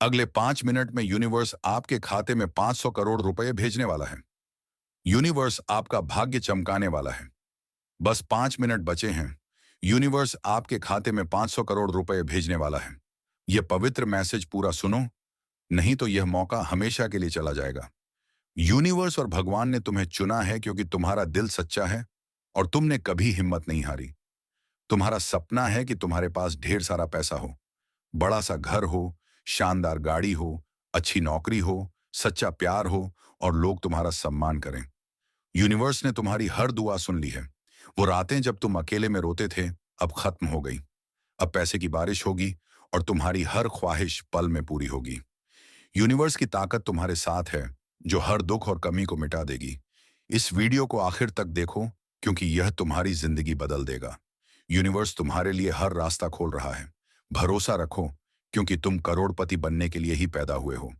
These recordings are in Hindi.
अगले 5 मिनट में यूनिवर्स आपके खाते में 500 करोड़ रुपए भेजने वाला है। यूनिवर्स आपका भाग्य चमकाने वाला है। बस 5 मिनट बचे हैं। यूनिवर्स आपके खाते में 500 करोड़ रुपए भेजने वाला है। यह पवित्र मैसेज पूरा सुनो, नहीं तो यह मौका हमेशा के लिए चला जाएगा। यूनिवर्स और भगवान ने तुम्हें चुना है क्योंकि तुम्हारा दिल सच्चा है और तुमने कभी हिम्मत नहीं हारी। तुम्हारा सपना है कि तुम्हारे पास ढेर सारा पैसा हो, बड़ा सा घर हो, शानदार गाड़ी हो, अच्छी नौकरी हो, सच्चा प्यार हो और लोग तुम्हारा सम्मान करें। यूनिवर्स ने तुम्हारी हर दुआ सुन ली है। वो रातें जब तुम अकेले में रोते थे, अब खत्म हो गई। अब पैसे की बारिश होगी और तुम्हारी हर ख्वाहिश पल में पूरी होगी। यूनिवर्स की ताकत तुम्हारे साथ है, जो हर दुख और कमी को मिटा देगी। इस वीडियो को आखिर तक देखो, क्योंकि यह तुम्हारी जिंदगी बदल देगा। यूनिवर्स तुम्हारे लिए हर रास्ता खोल रहा है। भरोसा रखो, क्योंकि तुम करोड़पति बनने के लिए ही पैदा हुए हो।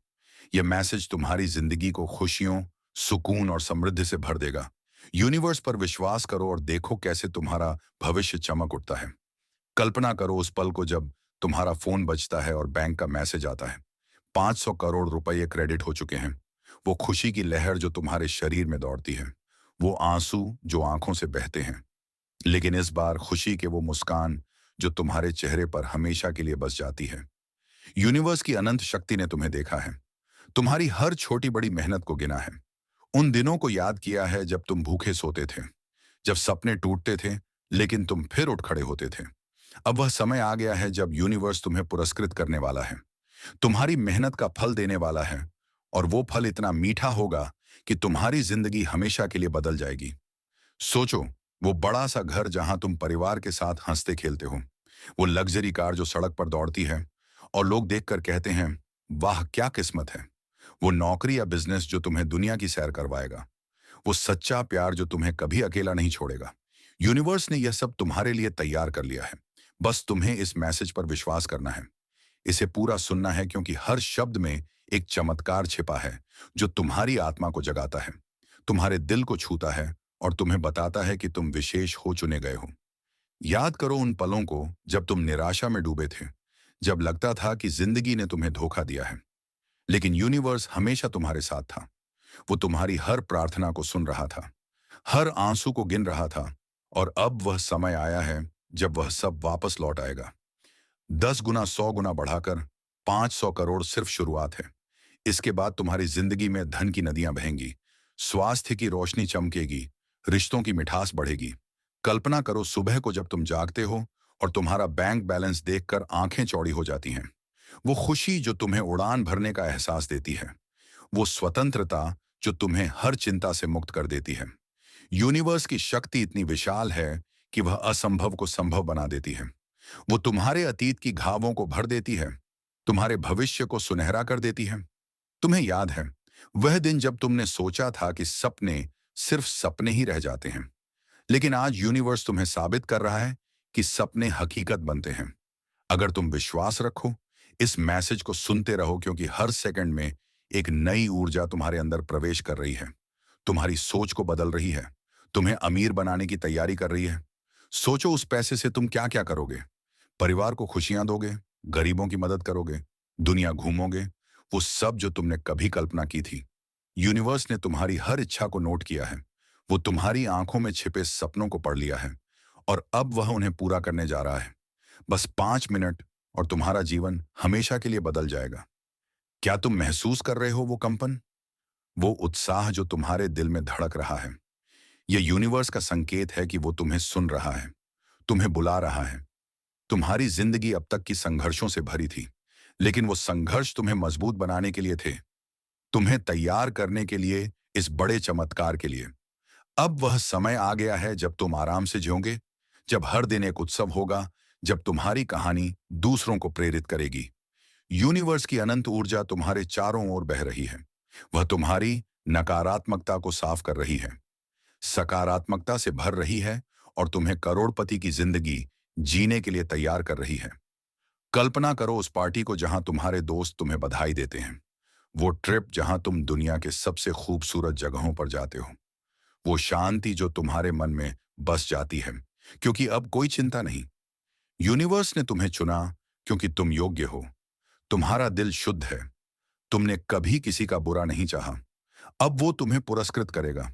यह मैसेज तुम्हारी जिंदगी को खुशियों, सुकून और समृद्धि से भर देगा। यूनिवर्स पर विश्वास करो और देखो कैसे तुम्हारा भविष्य चमक उठता है। कल्पना करो उस पल को जब तुम्हारा फोन बजता है और बैंक का मैसेज आता है। 500 करोड़ रुपए क्रेडिट हो चुके हैं। वो खुशी की लहर जो तुम्हारे शरीर में दौड़ती है, वो आंसू जो आंखों से बहते हैं, लेकिन इस बार खुशी के वो मुस्कान जो तुम्हारे चेहरे पर हमेशा के लिए बस जाती है। यूनिवर्स की अनंत शक्ति ने तुम्हें देखा है, तुम्हारी हर छोटी बड़ी मेहनत को गिना है। उन दिनों को याद किया है जब तुम भूखे सोते थे, जब सपने टूटते थे लेकिन तुम फिर उठ खड़े होते थे। अब वह समय आ गया है जब यूनिवर्स तुम्हें पुरस्कृत करने वाला है, तुम्हारी मेहनत का फल देने वाला है, और वो फल इतना मीठा होगा कि तुम्हारी जिंदगी हमेशा के लिए बदल जाएगी। सोचो, वो बड़ा सा घर जहां तुम परिवार के साथ हंसते खेलते हो, वो लग्जरी कार जो सड़क पर दौड़ती है और लोग देखकर कहते हैं, वाह क्या किस्मत है। वो नौकरी या बिजनेस जो तुम्हें दुनिया की सैर करवाएगा। वो सच्चा प्यार जो तुम्हें कभी अकेला नहीं छोड़ेगा। यूनिवर्स ने यह सब तुम्हारे लिए तैयार कर लिया है। बस तुम्हें इस मैसेज पर विश्वास करना है, इसे पूरा सुनना है, क्योंकि हर शब्द में एक चमत्कार छिपा है जो तुम्हारी आत्मा को जगाता है, तुम्हारे दिल को छूता है और तुम्हें बताता है कि तुम विशेष हो चुने गए हो। याद करो उन पलों को जब तुम निराशा में डूबे थे, जब लगता था कि जिंदगी ने तुम्हें धोखा दिया है, लेकिन यूनिवर्स हमेशा तुम्हारे साथ था। वो तुम्हारी हर प्रार्थना को सुन रहा था, हर आंसू को गिन रहा था, और अब वह समय आया है जब वह सब वापस लौट आएगा। 10 गुना, 100 गुना बढ़ाकर 500 करोड़ सिर्फ शुरुआत है। इसके बाद तुम्हारी जिंदगी में धन की नदियां बहेंगी, स्वास्थ्य की रोशनी चमकेगी, रिश्तों की मिठास बढ़ेगी। कल्पना करो सुबह को जब तुम जागते हो और तुम्हारा बैंक बैलेंस देखकर आंखें चौड़ी हो जाती हैं। वो खुशी जो तुम्हें उड़ान भरने का एहसास देती है, वो स्वतंत्रता जो तुम्हें हर चिंता से मुक्त कर देती है। यूनिवर्स की शक्ति इतनी विशाल है कि वह असंभव को संभव बना देती है। वो तुम्हारे अतीत की घावों को भर देती है, तुम्हारे भविष्य को सुनहरा कर देती है। तुम्हें याद है वह दिन जब तुमने सोचा था कि सपने सिर्फ सपने ही रह जाते हैं, लेकिन आज यूनिवर्स तुम्हें साबित कर रहा है कि सपने हकीकत बनते हैं। अगर तुम विश्वास रखो, इस मैसेज को सुनते रहो, क्योंकि हर सेकंड में एक नई ऊर्जा तुम्हारे अंदर प्रवेश कर रही है, तुम्हारी सोच को बदल रही है, तुम्हें अमीर बनाने की तैयारी कर रही है। सोचो उस पैसे से तुम क्या क्या करोगे। परिवार को खुशियां दोगे, गरीबों की मदद करोगे, दुनिया घूमोगे, वो सब जो तुमने कभी कल्पना की थी। यूनिवर्स ने तुम्हारी हर इच्छा को नोट किया है, वो तुम्हारी आंखों में छिपे सपनों को पढ़ लिया है, और अब वह उन्हें पूरा करने जा रहा है। बस 5 मिनट और तुम्हारा जीवन हमेशा के लिए बदल जाएगा। क्या तुम महसूस कर रहे हो वो कंपन, वो उत्साह जो तुम्हारे दिल में धड़क रहा है? यह यूनिवर्स का संकेत है कि वो तुम्हें सुन रहा है, तुम्हें बुला रहा है। तुम्हारी जिंदगी अब तक की संघर्षों से भरी थी, लेकिन वो संघर्ष तुम्हें मजबूत बनाने के लिए थे, तुम्हें तैयार करने के लिए, इस बड़े चमत्कार के लिए। अब वह समय आ गया है जब तुम आराम से जियोगे, जब हर दिन एक उत्सव होगा, जब तुम्हारी कहानी दूसरों को प्रेरित करेगी। यूनिवर्स की अनंत ऊर्जा तुम्हारे चारों ओर बह रही है। वह तुम्हारी नकारात्मकता को साफ कर रही है, सकारात्मकता से भर रही है, और तुम्हें करोड़पति की जिंदगी जीने के लिए तैयार कर रही है। कल्पना करो उस पार्टी को जहां तुम्हारे दोस्त तुम्हें बधाई देते हैं, वो ट्रिप जहां तुम दुनिया के सबसे खूबसूरत जगहों पर जाते हो, वो शांति जो तुम्हारे मन में बस जाती है, क्योंकि अब कोई चिंता नहीं। यूनिवर्स ने तुम्हें चुना क्योंकि तुम योग्य हो, तुम्हारा दिल शुद्ध है। तुमने कभी किसी का बुरा नहीं चाहा। अब वो तुम्हें पुरस्कृत करेगा,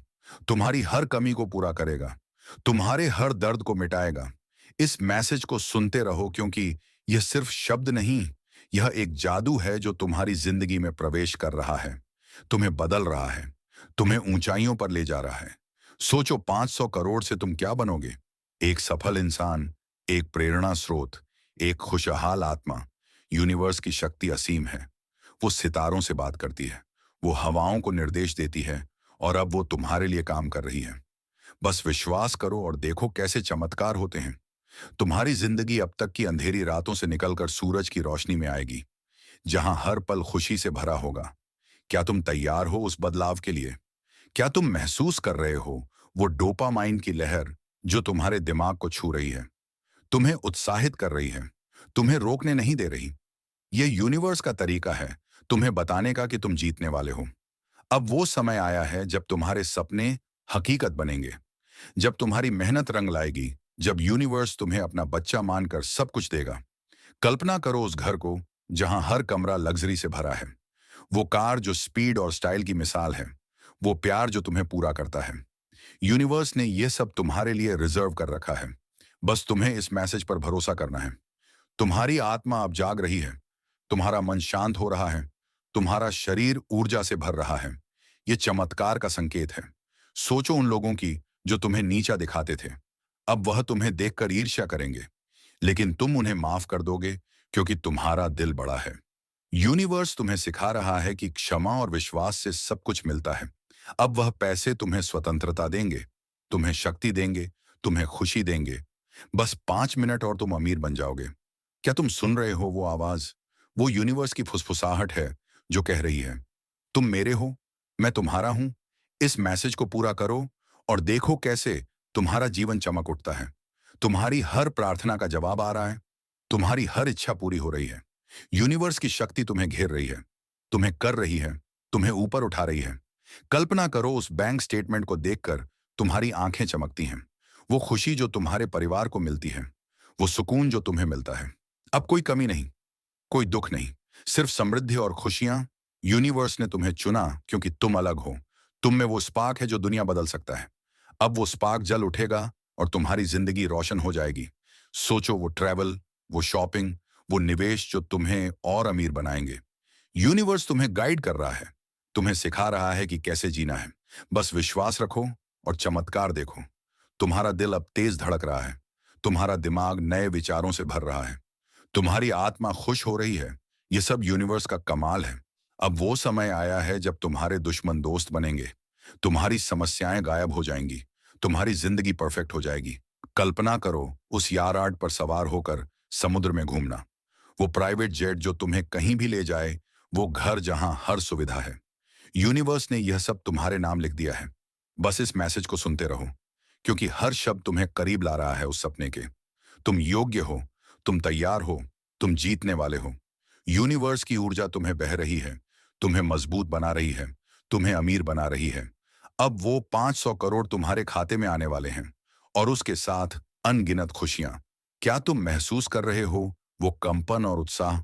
तुम्हारी हर कमी को पूरा करेगा, तुम्हारे हर दर्द को मिटाएगा। इस मैसेज को सुनते रहो, क्योंकि यह सिर्फ शब्द नहीं, यह एक जादू है जो तुम्हारी जिंदगी में प्रवेश कर रहा है, तुम्हें बदल रहा है, तुम्हें ऊंचाइयों पर ले जा रहा है। सोचो, 500 करोड़ से तुम क्या बनोगे? एक सफल इंसान, एक प्रेरणा स्रोत, एक खुशहाल आत्मा। यूनिवर्स की शक्ति असीम है। वो सितारों से बात करती है, वो हवाओं को निर्देश देती है, और अब वो तुम्हारे लिए काम कर रही है। बस विश्वास करो और देखो कैसे चमत्कार होते हैं। तुम्हारी जिंदगी अब तक की अंधेरी रातों से निकलकर सूरज की रोशनी में आएगी, जहां हर पल खुशी से भरा होगा। क्या तुम तैयार हो उस बदलाव के लिए? क्या तुम महसूस कर रहे हो वो डोपामाइन की लहर जो तुम्हारे दिमाग को छू रही है, तुम्हें उत्साहित कर रही है, तुम्हें रोकने नहीं दे रही? यह यूनिवर्स का तरीका है तुम्हें बताने का कि तुम जीतने वाले हो। अब वो समय आया है जब तुम्हारे सपने हकीकत बनेंगे, जब तुम्हारी मेहनत रंग लाएगी, जब यूनिवर्स तुम्हें अपना बच्चा मानकर सब कुछ देगा। कल्पना करो उस घर को जहां हर कमरा लग्जरी से भरा है, वो कार जो स्पीड और स्टाइल की मिसाल है, वो प्यार जो तुम्हें पूरा करता है। यूनिवर्स ने यह सब तुम्हारे लिए रिजर्व कर रखा है। बस तुम्हें इस मैसेज पर भरोसा करना है। तुम्हारी आत्मा अब जाग रही है, तुम्हारा मन शांत हो रहा है, तुम्हारा शरीर ऊर्जा से भर रहा है। ये चमत्कार का संकेत है। सोचो उन लोगों की जो तुम्हें नीचा दिखाते थे, अब वह तुम्हें देखकर ईर्ष्या करेंगे, लेकिन तुम उन्हें माफ कर दोगे, क्योंकि तुम्हारा दिल बड़ा है। यूनिवर्स तुम्हें सिखा रहा है कि क्षमा और विश्वास से सब कुछ मिलता है। अब वह पैसे तुम्हें स्वतंत्रता देंगे, तुम्हें शक्ति देंगे, तुम्हें खुशी देंगे। बस 5 मिनट और तुम अमीर बन जाओगे। क्या तुम सुन रहे हो वो आवाज? वो यूनिवर्स की फुसफुसाहट है जो कह रही है, तुम मेरे हो, मैं तुम्हारा हूं। इस मैसेज को पूरा करो और देखो कैसे तुम्हारा जीवन चमक उठता है। तुम्हारी हर प्रार्थना का जवाब आ रहा है, तुम्हारी हर इच्छा पूरी हो रही है। यूनिवर्स की शक्ति तुम्हें घेर रही है, तुम्हें कर रही है, तुम्हें ऊपर उठा रही है। कल्पना करो उस बैंक स्टेटमेंट को देखकर तुम्हारी आंखें चमकती हैं, वो खुशी जो तुम्हारे परिवार को मिलती है, वो सुकून जो तुम्हें मिलता है। अब कोई कमी नहीं, कोई दुख नहीं, सिर्फ समृद्धि और खुशियां। यूनिवर्स ने तुम्हें चुना क्योंकि तुम अलग हो। तुम में वो स्पार्क है जो दुनिया बदल सकता है। अब वो स्पार्क जल उठेगा और तुम्हारी जिंदगी रोशन हो जाएगी। सोचो वो ट्रैवल, वो शॉपिंग, वो निवेश जो तुम्हें और अमीर बनाएंगे। यूनिवर्स तुम्हें गाइड कर रहा है, तुम्हें सिखा रहा है कि कैसे जीना है। बस विश्वास रखो और चमत्कार देखो। तुम्हारा दिल अब तेज धड़क रहा है, तुम्हारा दिमाग नए विचारों से भर रहा है, तुम्हारी आत्मा खुश हो रही है। ये सब यूनिवर्स का कमाल है। अब वो समय आया है जब तुम्हारे दुश्मन दोस्त बनेंगे, तुम्हारी समस्याएं गायब हो जाएंगी, तुम्हारी जिंदगी परफेक्ट हो जाएगी। कल्पना करो उस यार्ड पर सवार होकर समुद्र में घूमना, वो प्राइवेट जेट जो तुम्हें कहीं भी ले जाए, वो घर जहां हर सुविधा है। यूनिवर्स ने यह सब तुम्हारे नाम लिख दिया है। बस इस मैसेज को सुनते रहो, क्योंकि हर शब्द तुम्हें करीब ला रहा है उस सपने के। तुम योग्य हो, तुम तैयार हो, तुम जीतने वाले हो। यूनिवर्स की ऊर्जा तुम्हें बह रही है, तुम्हें मजबूत बना रही है, तुम्हें अमीर बना रही है। अब वो 500 करोड़ तुम्हारे खाते में आने वाले हैं, और उसके साथ अनगिनत खुशियां। क्या तुम महसूस कर रहे हो वो कंपन और उत्साह?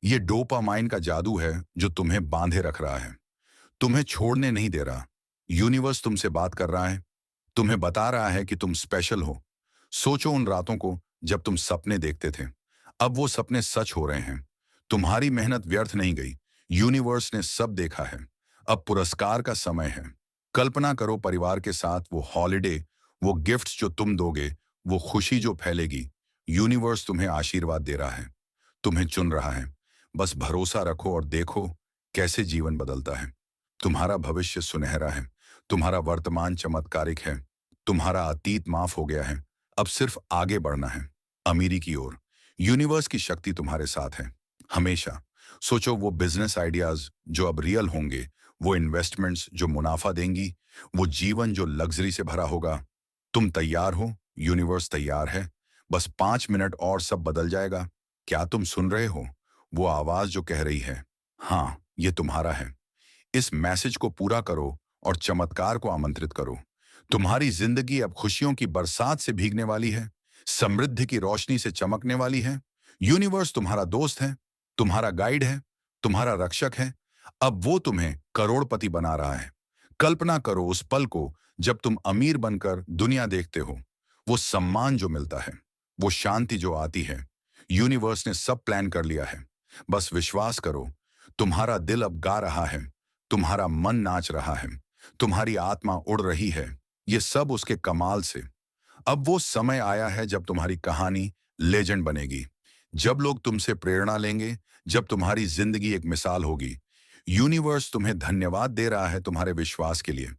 ये डोपामाइन का जादू है जो तुम्हें बांधे रख रहा है, तुम्हें छोड़ने नहीं दे रहा। यूनिवर्स तुमसे बात कर रहा है, तुम्हें बता रहा है कि तुम स्पेशल हो। सोचो उन रातों को जब तुम सपने देखते थे, अब वो सपने सच हो रहे हैं। तुम्हारी मेहनत व्यर्थ नहीं गई, यूनिवर्स ने सब देखा है। अब पुरस्कार का समय है। कल्पना करो परिवार के साथ वो हॉलिडे, वो गिफ्ट्स जो तुम दोगे, वो खुशी जो फैलेगी। यूनिवर्स तुम्हें आशीर्वाद दे रहा है, तुम्हें चुन रहा है। बस भरोसा रखो और देखो कैसे जीवन बदलता है। तुम्हारा भविष्य सुनहरा है, तुम्हारा वर्तमान चमत्कारिक है, तुम्हारा अतीत माफ हो गया है। अब सिर्फ आगे बढ़ना है, अमीरी की ओर। यूनिवर्स की शक्ति तुम्हारे साथ है हमेशा। सोचो वो बिजनेस आइडियाज जो अब रियल होंगे, वो इन्वेस्टमेंट्स जो मुनाफा देंगी, वो जीवन जो लग्जरी से भरा होगा। तुम तैयार हो, यूनिवर्स तैयार है। बस 5 मिनट और सब बदल जाएगा। क्या तुम सुन रहे हो वो आवाज जो कह रही है, हाँ ये तुम्हारा है? इस मैसेज को पूरा करो और चमत्कार को आमंत्रित करो। तुम्हारी जिंदगी अब खुशियों की बरसात से भीगने वाली है, समृद्धि की रोशनी से चमकने वाली है। यूनिवर्स तुम्हारा दोस्त है, तुम्हारा गाइड है, तुम्हारा रक्षक है। अब वो तुम्हें करोड़पति बना रहा है। कल्पना करो उस पल को जब तुम अमीर बनकर दुनिया देखते हो। वो सम्मान जो मिलता है, वो शांति जो आती है। यूनिवर्स ने सब प्लान कर लिया है। बस विश्वास करो। तुम्हारा दिल अब गा रहा है, तुम्हारा मन नाच रहा है, तुम्हारी आत्मा उड़ रही है। ये सब उसके कमाल से। अब वो समय आया है जब तुम्हारी कहानी लेजेंड बनेगी, जब लोग तुमसे प्रेरणा लेंगे, जब तुम्हारी जिंदगी एक मिसाल होगी। यूनिवर्स तुम्हें धन्यवाद दे रहा है तुम्हारे विश्वास के लिए।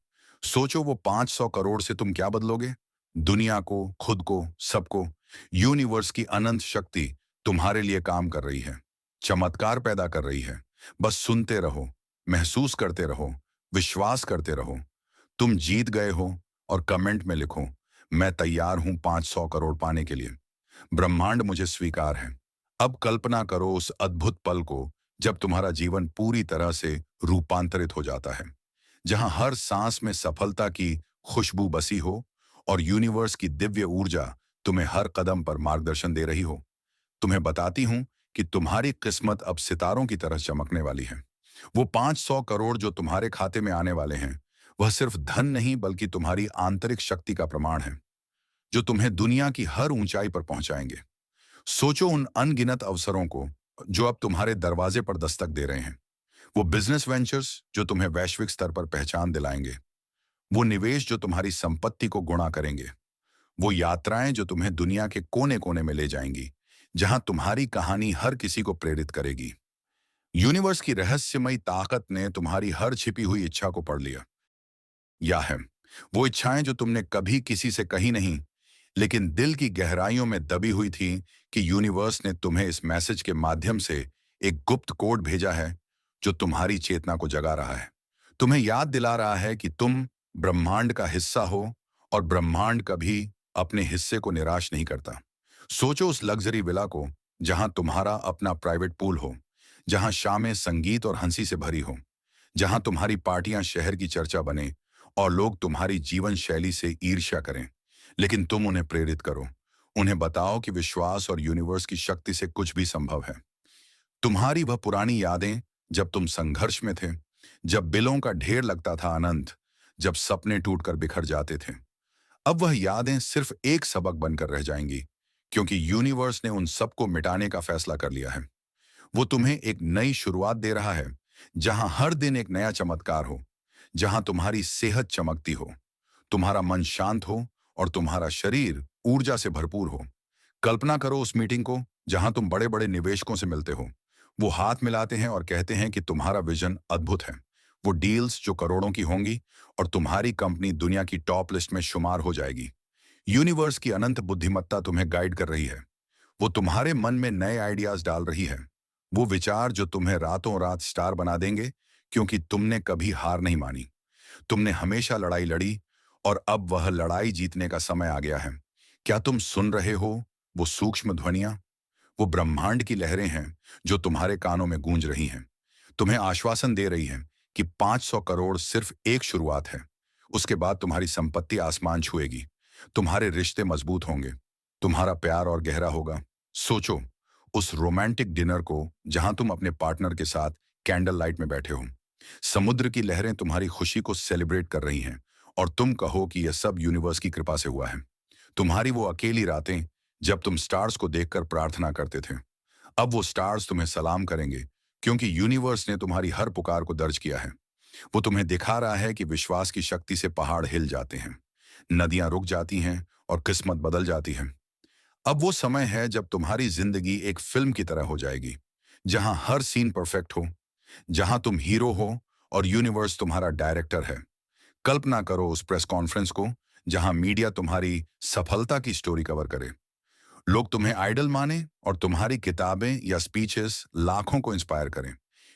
सोचो वो 500 करोड़ से तुम क्या बदलोगे? दुनिया को, खुद को, सबको। यूनिवर्स की अनंत शक्ति तुम्हारे लिए काम कर रही है, चमत्कार पैदा कर रही है। बस सुनते रहो, महसूस करते रहो, विश्वास करते रहो। तुम जीत गए हो और कमेंट में लिखो, मैं तैयार हूं 500 करोड़ पाने के लिए। ब्रह्मांड मुझे स्वीकार है। अब कल्पना करो उस अद्भुत पल को जब तुम्हारा जीवन पूरी तरह से रूपांतरित हो जाता है, जहां हर सांस में सफलता की खुशबू बसी हो और यूनिवर्स की दिव्य ऊर्जा तुम्हें हर कदम पर मार्गदर्शन दे रही हो। तुम्हें बताती हूं कि तुम्हारी किस्मत अब सितारों की तरह चमकने वाली है। वो 500 करोड़ जो तुम्हारे खाते में आने वाले हैं, वह सिर्फ धन नहीं बल्कि तुम्हारी आंतरिक शक्ति का प्रमाण है, जो तुम्हें दुनिया की हर ऊंचाई पर पहुंचाएंगे। सोचो उन अनगिनत अवसरों को जो अब तुम्हारे दरवाजे पर दस्तक दे रहे हैं। वो बिजनेस वेंचर्स जो तुम्हें वैश्विक स्तर पर पहचान दिलाएंगे। वो निवेश जो तुम्हारी संपत्ति को गुणा करेंगे। वो यात्राएं जो तुम्हें दुनिया के कोने कोने में ले जाएंगी, जहां तुम्हारी कहानी हर किसी को प्रेरित करेगी। यूनिवर्स की रहस्यमयी ताकत ने तुम्हारी हर छिपी हुई इच्छा को पढ़ लिया। या है वो इच्छाएं जो तुमने कभी किसी से कही नहीं, लेकिन दिल की गहराइयों में दबी हुई थी कि यूनिवर्स ने तुम्हें इस मैसेज के माध्यम से एक गुप्त कोड भेजा है जो तुम्हारी चेतना को जगा रहा है। तुम्हें याद दिला रहा है कि तुम ब्रह्मांड का हिस्सा हो और ब्रह्मांड कभी अपने हिस्से को निराश नहीं करता। सोचो उस लग्जरी विला को जहां तुम्हारा अपना प्राइवेट पूल हो, जहां शामें संगीत और हंसी से भरी हो, जहां तुम्हारी पार्टियां शहर की चर्चा बने और लोग तुम्हारी जीवन शैली से ईर्ष्या करें। लेकिन तुम उन्हें प्रेरित करो, उन्हें बताओ कि विश्वास और यूनिवर्स की शक्ति से कुछ भी संभव है। तुम्हारी वह पुरानी यादें जब तुम संघर्ष में थे, जब बिलों का ढेर लगता था अनंत, जब सपने टूटकर बिखर जाते थे, अब वह यादें सिर्फ एक सबक बनकर रह जाएंगी, क्योंकि यूनिवर्स ने उन सबको मिटाने का फैसला कर लिया है। वो तुम्हें एक नई शुरुआत दे रहा है, जहां हर दिन एक नया चमत्कार हो, जहां तुम्हारी सेहत चमकती हो, तुम्हारा मन शांत हो और तुम्हारा शरीर ऊर्जा से भरपूर हो। कल्पना करो उस मीटिंग को जहां तुम बड़े बड़े निवेशकों से मिलते हो। वो हाथ मिलाते हैं और कहते हैं कि तुम्हारा विजन अद्भुत है। वो डील्स जो करोड़ों की होंगी और तुम्हारी कंपनी दुनिया की टॉप लिस्ट में शुमार हो जाएगी। यूनिवर्स की अनंत बुद्धिमत्ता तुम्हें गाइड कर रही है। वो तुम्हारे मन में नए आइडियाज डाल रही है। वो विचार जो तुम्हें रातों रात स्टार बना देंगे, क्योंकि तुमने कभी हार नहीं मानी। तुमने हमेशा लड़ाई लड़ी और अब वह लड़ाई जीतने का समय आ गया है। क्या तुम सुन रहे हो वो सूक्ष्म ध्वनियां? वो ब्रह्मांड की लहरें हैं जो तुम्हारे कानों में गूंज रही हैं। तुम्हें आश्वासन दे रही हैं कि 500 करोड़ सिर्फ एक शुरुआत है। उसके बाद तुम्हारी संपत्ति आसमान छुएगी, तुम्हारे रिश्ते मजबूत होंगे, तुम्हारा प्यार और गहरा होगा। सोचो उस रोमांटिक डिनर को जहां तुम अपने पार्टनर के साथ कैंडल लाइट में बैठे हो। समुद्र की लहरें तुम्हारी खुशी को सेलिब्रेट कर रही हैं और तुम कहो कि यह सब यूनिवर्स की कृपा से हुआ है। तुम्हारी वो अकेली रातें जब तुम स्टार्स को देखकर प्रार्थना करते थे, अब वो स्टार्स तुम्हें सलाम करेंगे, क्योंकि यूनिवर्स ने तुम्हारी हर पुकार को दर्ज किया है। वो तुम्हें दिखा रहा है कि विश्वास की शक्ति से पहाड़ हिल जाते हैं, नदियां रुक जाती हैं और किस्मत बदल जाती है। अब वो समय है जब तुम्हारी जिंदगी एक फिल्म की तरह हो जाएगी, जहां हर सीन परफेक्ट हो, जहां तुम हीरो हो और यूनिवर्स तुम्हारा डायरेक्टर है। कल्पना करो उस प्रेस कॉन्फ्रेंस को जहां मीडिया तुम्हारी सफलता की स्टोरी कवर करे, लोग तुम्हें आइडल माने और तुम्हारी किताबें या स्पीचेस लाखों को इंस्पायर करें।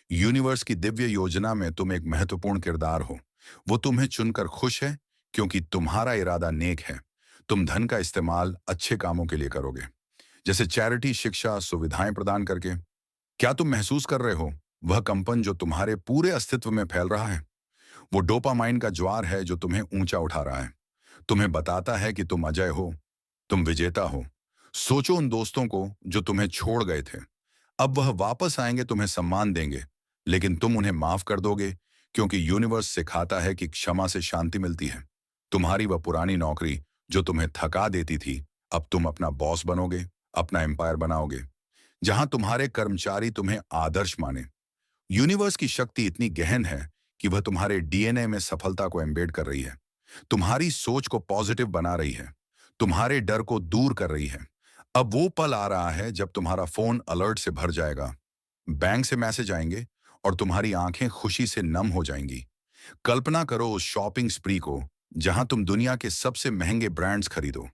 यूनिवर्स की दिव्य योजना में तुम एक महत्वपूर्ण किरदार हो। वो तुम्हें चुनकर खुश है, क्योंकि तुम्हारा इरादा नेक है। तुम धन का इस्तेमाल अच्छे कामों के लिए करोगे, जैसे चैरिटी, शिक्षा, सुविधाएं प्रदान करके। क्या तुम महसूस कर रहे हो वह कंपन जो तुम्हारे पूरे अस्तित्व में फैल रहा है? वो डोपामाइन का ज्वार है जो तुम्हें ऊंचा उठा रहा है, तुम्हें बताता है कि तुम अजय हो, तुम विजेता हो। सोचो उन दोस्तों को जो तुम्हें छोड़ गए थे, अब वह वापस आएंगे, तुम्हें सम्मान देंगे, लेकिन तुम उन्हें माफ कर दोगे, क्योंकि यूनिवर्स सिखाता है कि क्षमा से शांति मिलती है। तुम्हारी वह पुरानी नौकरी जो तुम्हें थका देती थी, अब तुम अपना बॉस बनोगे, अपना एम्पायर बनाओगे, जहां तुम्हारे कर्मचारी तुम्हें आदर्श माने। यूनिवर्स की शक्ति इतनी गहन है कि वह तुम्हारे डीएनए में सफलता को एम्बेड कर रही है, तुम्हारी सोच को पॉजिटिव बना रही है, तुम्हारे डर को दूर कर रही है। अब वो पल आ रहा है जब तुम्हारा फोन अलर्ट से भर जाएगा, बैंक से मैसेज आएंगे और तुम्हारी आंखें खुशी से नम हो जाएंगी। कल्पना करो उस शॉपिंग स्प्री को जहां तुम दुनिया के सबसे महंगे ब्रांड्स खरीदो।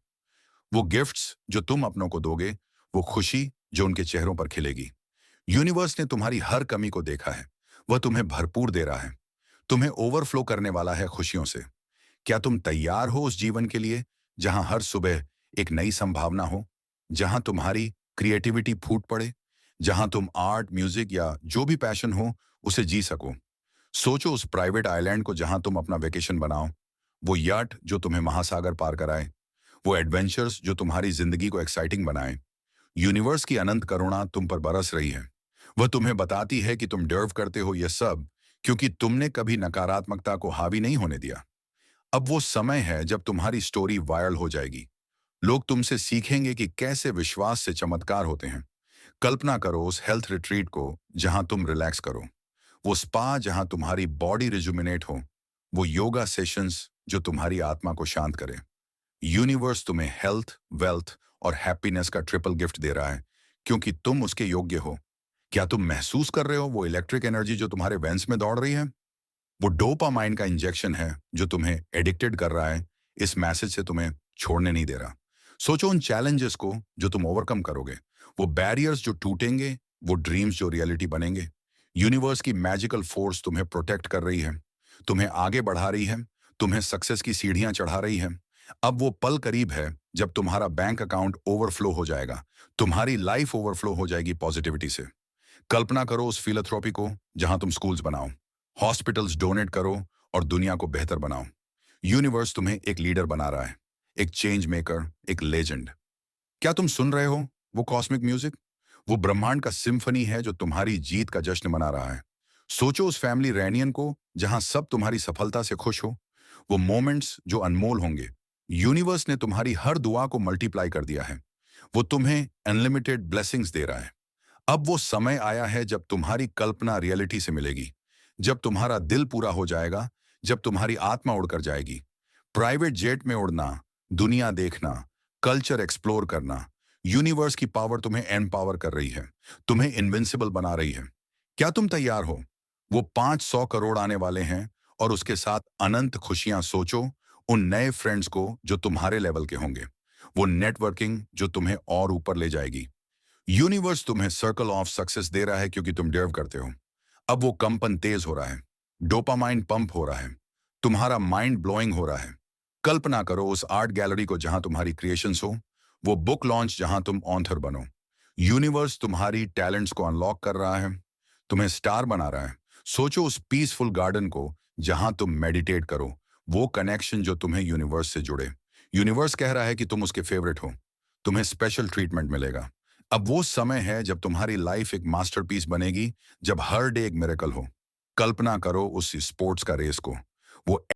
वो गिफ्ट्स जो तुम अपनों को दोगे, वो खुशी जो उनके चेहरों पर खिलेगी। यूनिवर्स ने तुम्हारी हर कमी को देखा है, वह तुम्हें भरपूर दे रहा है, तुम्हें ओवरफ्लो करने वाला है खुशियों से। क्या तुम तैयार हो उस जीवन के लिए जहां हर सुबह एक नई संभावना हो, जहां तुम्हारी क्रिएटिविटी फूट पड़े, जहां तुम आर्ट, म्यूजिक या जो भी पैशन हो उसे जी सको? सोचो उस प्राइवेट आइलैंड को जहां तुम अपना वेकेशन बनाओ, वो याट जो तुम्हें महासागर पार कराए, वो एडवेंचर्स जो तुम्हारी जिंदगी को एक्साइटिंग बनाए। यूनिवर्स की अनंत करुणा तुम पर बरस रही है। वह तुम्हें बताती है कि तुम डिजर्व करते हो यह सब, क्योंकि तुमने कभी नकारात्मकता को हावी नहीं होने दिया। अब वो समय है जब तुम्हारी स्टोरी वायरल हो जाएगी। लोग तुमसे सीखेंगे कि कैसे विश्वास से चमत्कार होते हैं। कल्पना करो उस हेल्थ रिट्रीट को जहां तुम रिलैक्स करो, वो स्पा जहां तुम्हारी बॉडी रिजुमिनेट हो, वो योगा सेशंस जो तुम्हारी आत्मा को शांत करे। यूनिवर्स तुम्हें हेल्थ, वेल्थ और हैप्पीनेस का ट्रिपल गिफ्ट दे रहा है, क्योंकि तुम उसके योग्य हो। क्या तुम महसूस कर रहे हो वो इलेक्ट्रिक एनर्जी जो तुम्हारे वेंस में दौड़ रही है? वो डोपामाइन का इंजेक्शन है जो तुम्हें एडिक्टेड कर रहा है, इस मैसेज से तुम्हें छोड़ने नहीं दे रहा। सोचो उन चैलेंजेस को जो तुम ओवरकम करोगे, वो बैरियर्स जो टूटेंगे, वो ड्रीम्स जो रियलिटी बनेंगे। यूनिवर्स की मैजिकल फोर्स तुम्हें प्रोटेक्ट कर रही है, तुम्हें आगे बढ़ा रही है, तुम्हें सक्सेस की सीढ़ियां चढ़ा रही है। अब वो पल करीब है जब तुम्हारा बैंक अकाउंट ओवरफ्लो हो जाएगा, तुम्हारी लाइफ ओवरफ्लो हो जाएगी पॉजिटिविटी से। कल्पना करो उस फिलथ्रोपी को जहां तुम स्कूल्स बनाओ, हॉस्पिटल्स डोनेट करो और दुनिया को बेहतर बनाओ। यूनिवर्स तुम्हें एक लीडर बना रहा है, एक चेंज मेकर, एक लेजेंड। क्या तुम सुन रहे हो वो कॉस्मिक म्यूजिक? वो ब्रह्मांड का सिम्फनी है जो तुम्हारी जीत का जश्न मना रहा है। सोचो उस फैमिली रेनियन को जहां सब तुम्हारी सफलता से खुश हो, वो मोमेंट्स जो अनमोल होंगे। यूनिवर्स ने तुम्हारी हर दुआ को मल्टीप्लाई कर दिया है, वो तुम्हें अनलिमिटेड ब्लेसिंग्स दे रहा है। अब वो समय आया है जब तुम्हारी कल्पना रियलिटी से मिलेगी, जब तुम्हारा दिल पूरा हो जाएगा, जब तुम्हारी आत्मा उड़कर जाएगी। प्राइवेट जेट में उड़ना, दुनिया देखना, कल्चर एक्सप्लोर करना, यूनिवर्स की पावर तुम्हें एम्पावर कर रही है, तुम्हें इनविंसिबल बना रही है। क्या तुम तैयार हो? वो 500 करोड़ आने वाले हैं और उसके साथ अनंत खुशियां। सोचो उन नए फ्रेंड्स को जो तुम्हारे लेवल के होंगे, वो नेटवर्किंग जो तुम्हें और ऊपर ले जाएगी। यूनिवर्स तुम्हें सर्कल ऑफ सक्सेस दे रहा है क्योंकि तुम डिजर्व करते हो। अब वो कंपन तेज हो रहा है, डोपामाइन पंप हो रहा है, तुम्हारा माइंड ब्लोइंग हो रहा है। कल्पना करो उस आर्ट गैलरी को जहां तुम्हारी क्रिएशंस हो, वो बुक लॉन्च जहां तुम ऑथर बनो। यूनिवर्स तुम्हारी टैलेंट्स को अनलॉक कर रहा है, तुम्हें स्टार बना रहा है। सोचो उस पीसफुल गार्डन को जहां तुम मेडिटेट करो, वो कनेक्शन जो तुम्हें यूनिवर्स से जुड़े। यूनिवर्स कह रहा है कि तुम उसके फेवरेट हो, तुम्हें स्पेशल ट्रीटमेंट मिलेगा। अब वो समय है जब तुम्हारी लाइफ एक मास्टरपीस बनेगी, जब हर डे एक मिरेकल हो। कल्पना करो उस स्पोर्ट्स का रेस को, वो